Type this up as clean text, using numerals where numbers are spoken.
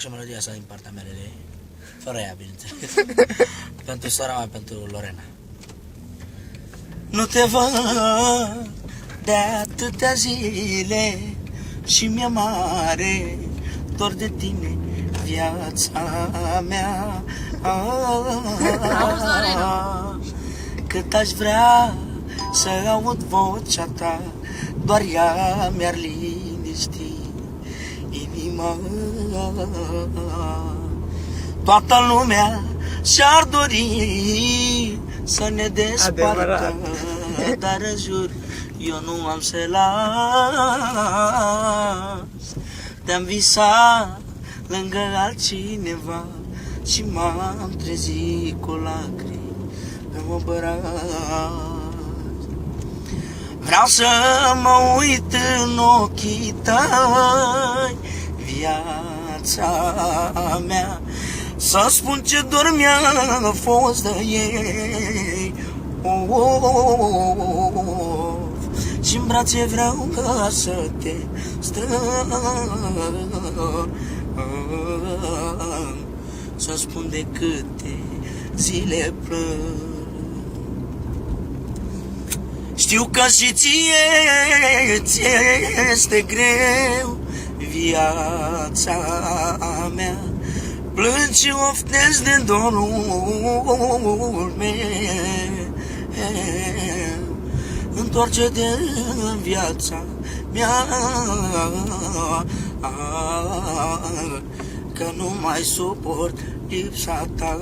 Și melodia asta din partea mea de fără ea, bineînțeles. Pentru sora mea, pentru Lorena. Nu te văd de atâtea zile și mi-e mare dor de tine, viața mea. Cât aș vrea să aud vocea ta, doar ea mi-ar liniști inima. Toată lumea și-ar dori să ne despartă, dar în jur eu nu am să las. Te-am visat lângă altcineva și m-am trezit cu lacrimi în braț. Vreau să mă uit în ochii tăi, viața mea, să spun ce dor mi-a fost de ei. Și-n brațe vreau ca să te strâng, să spun de câte zile plâng. Știu că și ție este greu viața mea, plângi și oftezi de dorul meu. Întoarce-te în viața mea, că nu mai suport lipsa ta.